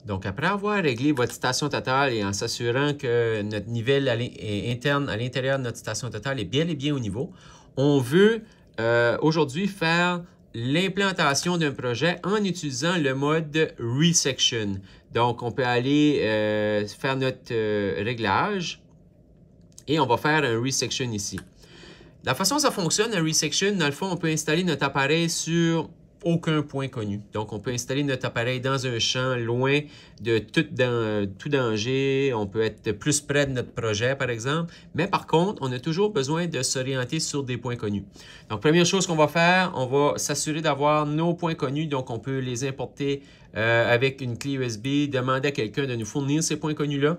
Donc, après avoir réglé votre station totale et en s'assurant que notre nivelle interne à l'intérieur de notre station totale est bel et bien au niveau, on veut aujourd'hui faire l'implantation d'un projet en utilisant le mode Resection. Donc, on peut aller faire notre réglage et on va faire un Resection ici. La façon dont ça fonctionne, un Resection, dans le fond, on peut installer notre appareil sur aucun point connu. Donc, on peut installer notre appareil dans un champ loin de tout danger. On peut être plus près de notre projet, par exemple. Mais par contre, on a toujours besoin de s'orienter sur des points connus. Donc, première chose qu'on va faire, on va s'assurer d'avoir nos points connus. Donc, on peut les importer avec une clé USB, demander à quelqu'un de nous fournir ces points connus-là.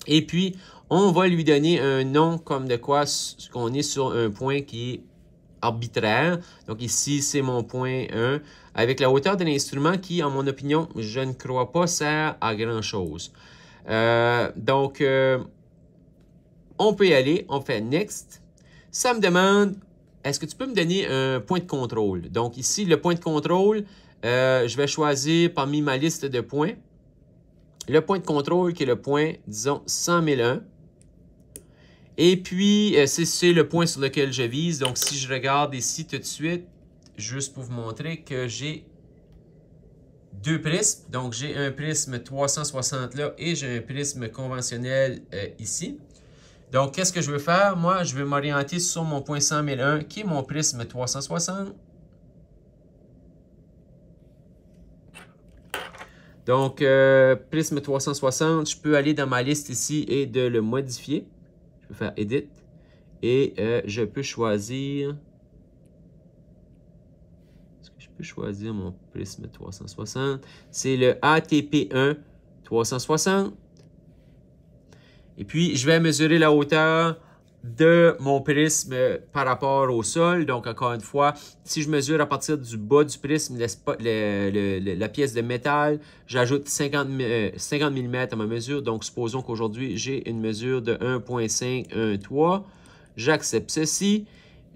Et puis, on va lui donner un nom comme de quoi qu'on est sur un point qui est arbitraire. Donc ici, c'est mon point 1 avec la hauteur de l'instrument qui, en mon opinion, je ne crois pas sert à grand-chose. On peut y aller. On fait Next. Ça me demande, est-ce que tu peux me donner un point de contrôle? Donc ici, le point de contrôle, je vais choisir parmi ma liste de points le point de contrôle qui est le point, disons, 100 001. Et puis, c'est le point sur lequel je vise. Donc, si je regarde ici tout de suite, juste pour vous montrer que j'ai deux prismes. Donc, j'ai un prisme 360 là et j'ai un prisme conventionnel ici. Donc, qu'est-ce que je veux faire? Moi, je vais m'orienter sur mon point 100 001 qui est mon prisme 360. Donc, prisme 360, je peux aller dans ma liste ici et de le modifier. Je peux faire Edit et je peux choisir... Est-ce que je peux choisir mon prisme 360? C'est le ATP1 360. Et puis, je vais mesurer la hauteur de mon prisme par rapport au sol. Donc, encore une fois, si je mesure à partir du bas du prisme la pièce de métal, j'ajoute 50 mm à ma mesure. Donc, supposons qu'aujourd'hui, j'ai une mesure de 1.513. J'accepte ceci.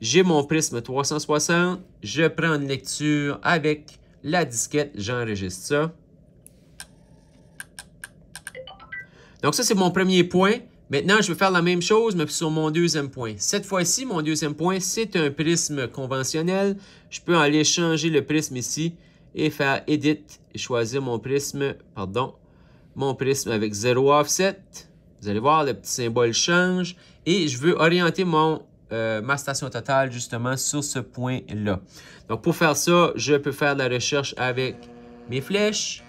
J'ai mon prisme 360. Je prends une lecture avec la disquette. J'enregistre ça. Donc, ça, c'est mon premier point. Maintenant, je vais faire la même chose, mais sur mon deuxième point. Cette fois-ci, mon deuxième point, c'est un prisme conventionnel. Je peux aller changer le prisme ici et faire Edit et choisir mon prisme, avec 0 offset. Vous allez voir, le petit symbole change. Et je veux orienter ma station totale justement sur ce point-là. Donc, pour faire ça, je peux faire de la recherche avec mes flèches.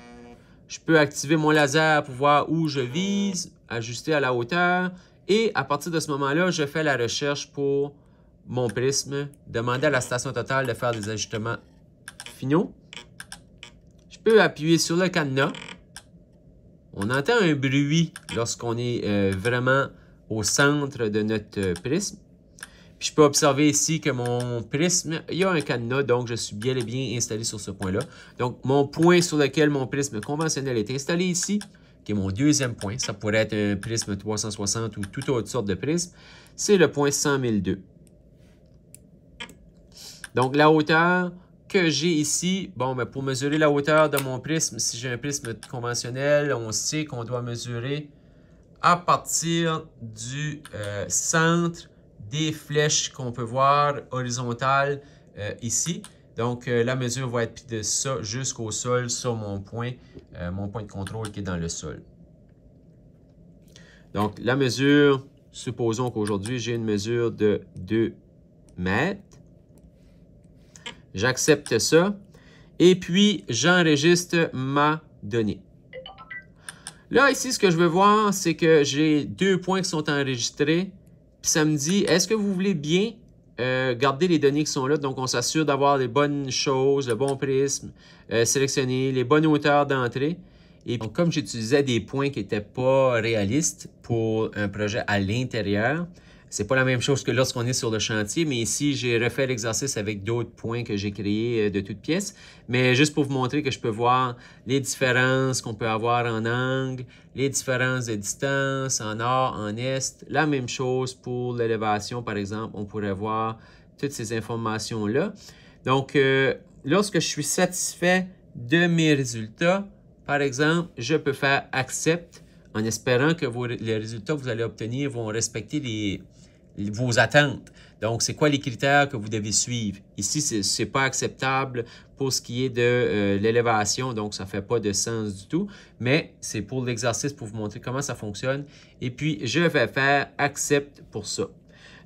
Je peux activer mon laser pour voir où je vise, ajuster à la hauteur. Et à partir de ce moment-là, je fais la recherche pour mon prisme, demander à la station totale de faire des ajustements finaux. Je peux appuyer sur le cadenas. On entend un bruit lorsqu'on est vraiment au centre de notre prisme. Puis je peux observer ici que mon prisme, il y a un cadenas, donc je suis bien et bien installé sur ce point-là. Donc, mon point sur lequel mon prisme conventionnel est installé ici, qui est mon deuxième point, ça pourrait être un prisme 360 ou toute autre sorte de prisme, c'est le point 100 002. Donc, la hauteur que j'ai ici, bon, mais pour mesurer la hauteur de mon prisme, si j'ai un prisme conventionnel, on sait qu'on doit mesurer à partir du centre des flèches qu'on peut voir horizontales ici. Donc, la mesure va être de ça jusqu'au sol sur mon point de contrôle qui est dans le sol. Donc, la mesure, supposons qu'aujourd'hui, j'ai une mesure de 2 mètres. J'accepte ça. Et puis, j'enregistre ma donnée. Là, ici, ce que je veux voir, c'est que j'ai 2 points qui sont enregistrés. Puis ça me dit, est-ce que vous voulez bien garder les données qui sont là? Donc, on s'assure d'avoir les bonnes choses, le bon prisme, sélectionner les bonnes hauteurs d'entrée. Et donc, comme j'utilisais des points qui n'étaient pas réalistes pour un projet à l'intérieur, c'est pas la même chose que lorsqu'on est sur le chantier, mais ici, j'ai refait l'exercice avec d'autres points que j'ai créés de toutes pièces. Mais juste pour vous montrer que je peux voir les différences qu'on peut avoir en angle, les différences de distance en nord, en est. La même chose pour l'élévation, par exemple, on pourrait voir toutes ces informations-là. Donc, lorsque je suis satisfait de mes résultats, par exemple, je peux faire « Accept » en espérant que les résultats que vous allez obtenir vont respecter vos attentes. Donc, c'est quoi les critères que vous devez suivre? Ici, ce n'est pas acceptable pour ce qui est de l'élévation, donc ça ne fait pas de sens du tout, mais c'est pour l'exercice pour vous montrer comment ça fonctionne. Et puis, je vais faire « Accept » pour ça.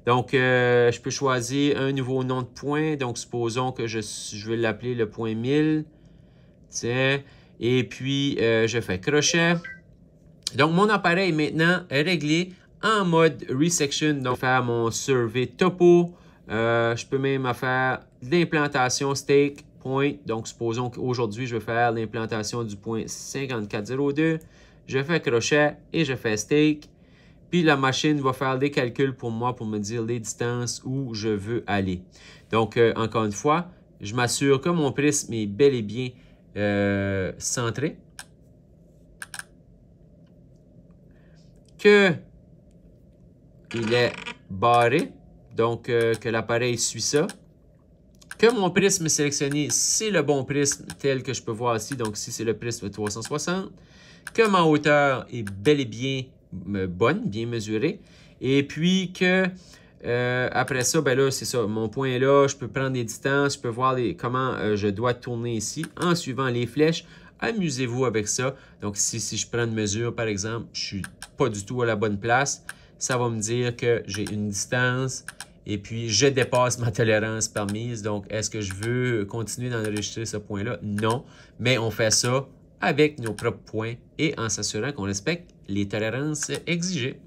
Donc, je peux choisir un nouveau nom de point. Donc, supposons que je vais l'appeler le point 1000. Tiens. Et puis, je fais crochet. Donc, mon appareil maintenant est réglé en mode resection. Donc, faire mon survey topo. Je peux même faire l'implantation stake point. Donc, supposons qu'aujourd'hui, je vais faire l'implantation du point 5402. Je fais crochet et je fais stake. Puis la machine va faire des calculs pour moi pour me dire les distances où je veux aller. Donc, encore une fois, je m'assure que mon prisme est bel et bien centré. Qu'il est barré. Donc, que l'appareil suit ça. Que mon prisme sélectionné, c'est le bon prisme tel que je peux voir ici. Donc, ici, c'est le prisme 360. Que ma hauteur est bel et bien bonne, bien mesurée. Et puis que après ça, ben là, c'est ça. Mon point est là. Je peux prendre des distances. Je peux voir comment je dois tourner ici en suivant les flèches. Amusez-vous avec ça. Donc, si je prends une mesure, par exemple, je ne suis pas du tout à la bonne place, ça va me dire que j'ai une distance et puis je dépasse ma tolérance permise. Donc, est-ce que je veux continuer d'enregistrer ce point-là? Non, mais on fait ça avec nos propres points et en s'assurant qu'on respecte les tolérances exigées.